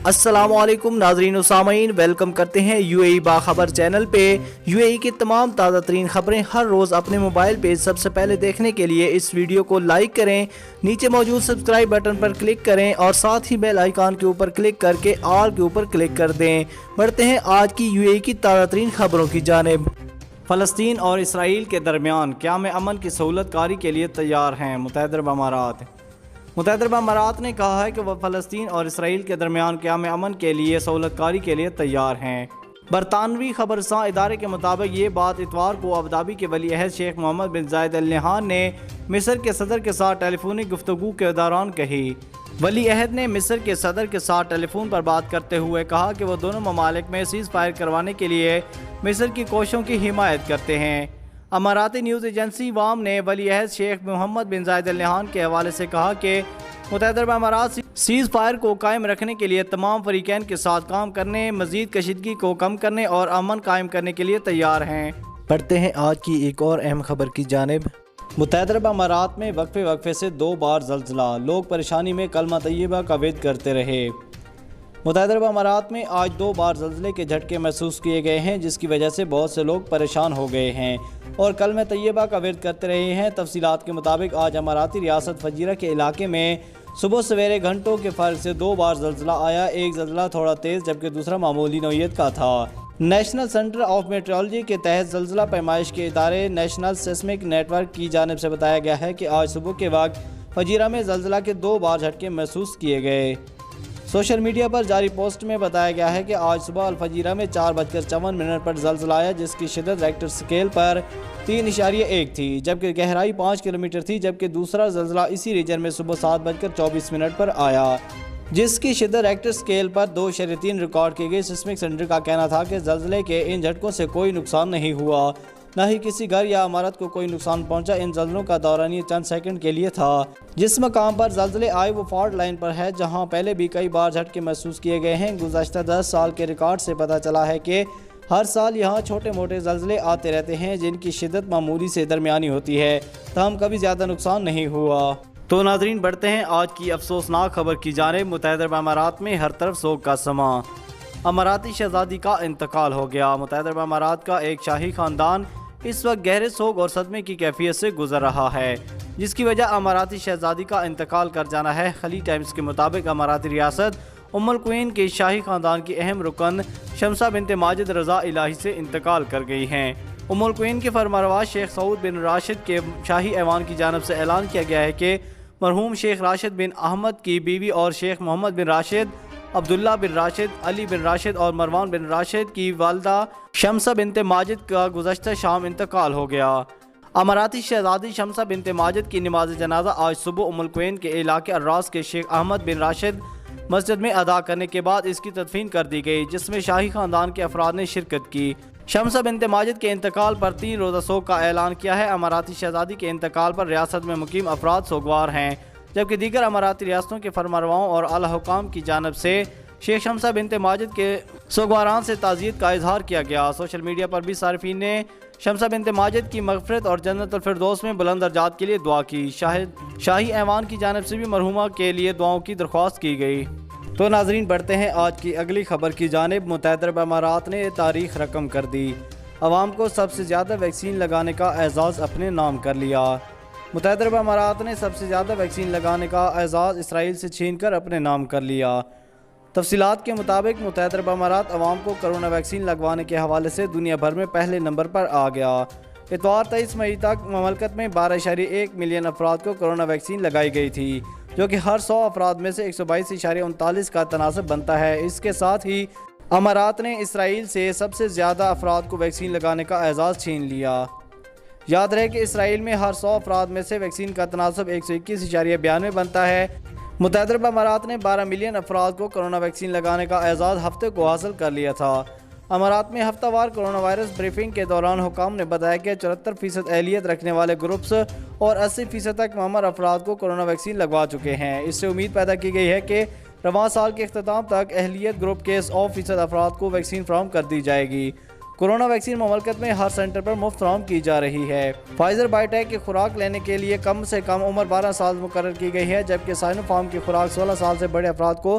السلام علیکم ناظرین و سامعین، ویلکم کرتے ہیں یو اے ای باخبر چینل پہ۔ یو اے ای کی تمام تازہ ترین خبریں ہر روز اپنے موبائل پہ سب سے پہلے دیکھنے کے لیے اس ویڈیو کو لائک کریں، نیچے موجود سبسکرائب بٹن پر کلک کریں اور ساتھ ہی بیل آئیکن کے اوپر کلک کر کے آل کے اوپر کلک کر دیں۔ بڑھتے ہیں آج کی یو اے ای کی تازہ ترین خبروں کی جانب۔ فلسطین اور اسرائیل کے درمیان قیام امن کی سہولت کاری کے لیے تیار ہیں متحدہ عرب امارات۔ متحدہ عرب امارات نے کہا ہے کہ وہ فلسطین اور اسرائیل کے درمیان قیام امن کے لیے سہولت کاری کے لیے تیار ہیں۔ برطانوی خبرساں ادارے کے مطابق یہ بات اتوار کو ابوظہبی کے ولی عہد شیخ محمد بن زائد ال نہیان نے مصر کے صدر کے ساتھ ٹیلی فونک گفتگو کے دوران کہی۔ ولی عہد نے مصر کے صدر کے ساتھ ٹیلی فون پر بات کرتے ہوئے کہا کہ وہ دونوں ممالک میں سیز فائر کروانے کے لیے مصر کی کوششوں کی حمایت کرتے ہیں۔ اماراتی نیوز ایجنسی وام نے ولی عہد شیخ محمد بن زائد ال نہیان کے حوالے سے کہا کہ متحدہ عرب امارات سیز فائر کو قائم رکھنے کے لیے تمام فریقین کے ساتھ کام کرنے، مزید کشیدگی کو کم کرنے اور امن قائم کرنے کے لیے تیار ہیں۔ بڑھتے ہیں آج کی ایک اور اہم خبر کی جانب۔ متحدہ عرب امارات میں وقفے سے 2 بار زلزلہ، لوگ پریشانی میں کلمہ طیبہ کا ورد کرتے رہے۔ متحدہ عرب امارات میں آج 2 بار زلزلے کے جھٹکے محسوس کیے گئے ہیں، جس کی وجہ سے بہت سے لوگ پریشان ہو گئے ہیں اور کلمہ طیبہ کا ورد کرتے رہے ہیں۔ تفصیلات کے مطابق آج اماراتی ریاست فجیرہ کے علاقے میں صبح سویرے گھنٹوں کے فرق سے 2 بار زلزلہ آیا۔ ایک زلزلہ تھوڑا تیز جبکہ دوسرا معمولی نوعیت کا تھا۔ نیشنل سینٹر آف میٹرولوجی کے تحت زلزلہ پیمائش کے ادارے نیشنل سیسمک نیٹ ورک کی جانب سے بتایا گیا ہے کہ آج صبح کے وقت فجیرہ میں زلزلہ کے 2 بار جھٹکے محسوس کیے گئے۔ سوشل میڈیا پر جاری پوسٹ میں بتایا گیا ہے کہ آج صبح الفجیرہ میں 4:54 پر زلزلہ آیا، جس کی شدت ریکٹر اسکیل پر 3.1 تھی جبکہ گہرائی 5 کلومیٹر تھی، جبکہ دوسرا زلزلہ اسی ریجن میں صبح 7:24 پر آیا جس کی شدت ریکٹر اسکیل پر 2.3 ریکارڈ کی گئی۔ سیسمک سینٹر کا کہنا تھا کہ زلزلے کے ان جھٹکوں سے کوئی نقصان نہیں ہوا، نہ ہی کسی گھر یا عمارت کو کوئی نقصان پہنچا۔ ان زلزلوں کا دوران یہ چند سیکنڈ کے لیے تھا۔ جس مقام پر زلزلے آئے وہ فالٹ لائن پر ہے، جہاں پہلے بھی کئی بار جھٹکے محسوس کیے گئے ہیں۔ گزشتہ 10 سال کے ریکارڈ سے پتہ چلا ہے کہ ہر سال یہاں چھوٹے موٹے زلزلے آتے رہتے ہیں، جن کی شدت معمولی سے درمیانی ہوتی ہے، تاہم کبھی زیادہ نقصان نہیں ہوا۔ تو ناظرین، بڑھتے ہیں آج کی افسوسناک خبر کی جانب۔ متحدہ عرب امارات میں ہر طرف سوگ کا سماں، اماراتی شہزادی کا انتقال ہو گیا۔ متحدہ عرب امارات کا ایک شاہی خاندان اس وقت گہرے سوگ اور صدمے کی کیفیت سے گزر رہا ہے، جس کی وجہ اماراتی شہزادی کا انتقال کر جانا ہے۔ خلیج ٹائمز کے مطابق اماراتی ریاست القوین کے شاہی خاندان کی اہم رکن شمسہ بنت ماجد رضا الہی سے انتقال کر گئی ہیں۔ القوین کے فرمانروا شیخ سعود بن راشد کے شاہی ایوان کی جانب سے اعلان کیا گیا ہے کہ مرحوم شیخ راشد بن احمد کی بیوی اور شیخ محمد بن راشد، عبداللہ بن راشد، علی بن راشد اور مروان بن راشد کی والدہ شمسہ بنت ماجد کا گزشتہ شام انتقال ہو گیا۔ اماراتی شہزادی شمسہ بنت ماجد کی نماز جنازہ آج صبح القوین کے علاقے الراس کے شیخ احمد بن راشد مسجد میں ادا کرنے کے بعد اس کی تدفین کر دی گئی، جس میں شاہی خاندان کے افراد نے شرکت کی۔ شمسہ بنت ماجد کے انتقال پر 3 روزہ سوگ کا اعلان کیا ہے۔ اماراتی شہزادی کے انتقال پر ریاست میں مقیم افراد سوگوار ہیں، جبکہ دیگر اماراتی ریاستوں کے فرمانرواؤں اور اعلیٰ حکام کی جانب سے شیخ شمسہ بنت ماجد کے سوگواران سے تعزیت کا اظہار کیا گیا۔ سوشل میڈیا پر بھی صارفین نے شمسہ بنت ماجد کی مغفرت اور جنت الفردوس میں بلند درجات کے لیے دعا کی۔ شاہی ایوان کی جانب سے بھی مرحومہ کے لیے دعاؤں کی درخواست کی گئی۔ تو ناظرین، بڑھتے ہیں آج کی اگلی خبر کی جانب۔ متحدہ عرب امارات نے تاریخ رقم کر دی، عوام کو سب سے زیادہ ویکسین لگانے کا اعزاز اپنے نام کر لیا۔ متحدہ عرب امارات نے سب سے زیادہ ویکسین لگانے کا اعزاز اسرائیل سے چھین کر اپنے نام کر لیا۔ تفصیلات کے مطابق متحدہ عرب امارات عوام کو کرونا ویکسین لگوانے کے حوالے سے دنیا بھر میں پہلے نمبر پر آ گیا۔ اتوار 23 مئی تک مملکت میں 12.1 ملین افراد کو کرونا ویکسین لگائی گئی تھی، جو کہ ہر 100 افراد میں سے 122.39 کا تناسب بنتا ہے۔ اس کے ساتھ ہی امارات نے اسرائیل سے سب سے زیادہ افراد کو ویکسین لگانے کا اعزاز چھین لیا۔ یاد رہے کہ اسرائیل میں ہر 100 افراد میں سے ویکسین کا تناسب 121.92 بنتا ہے۔ متحدہ عرب امارات نے 12 ملین افراد کو کرونا ویکسین لگانے کا اعزاز ہفتے کو حاصل کر لیا تھا۔ امارات میں ہفتہ وار کرونا وائرس بریفنگ کے دوران حکام نے بتایا کہ 74% اہلیت رکھنے والے گروپس اور 80% تک معمر افراد کو کرونا ویکسین لگوا چکے ہیں۔ اس سے امید پیدا کی گئی ہے کہ رواں سال کے اختتام تک اہلیت گروپ کے 100% افراد کو ویکسین فراہم کر دی جائے گی۔ کورونا ویکسین مملکت میں ہر سینٹر پر مفت فراہم کی جا رہی ہے۔ فائزر بائیو ٹیک کی خوراک لینے کے لیے کم سے کم عمر 12 سال مقرر کی گئی ہے، جبکہ سائنو فارم کی خوراک 16 سال سے بڑے افراد کو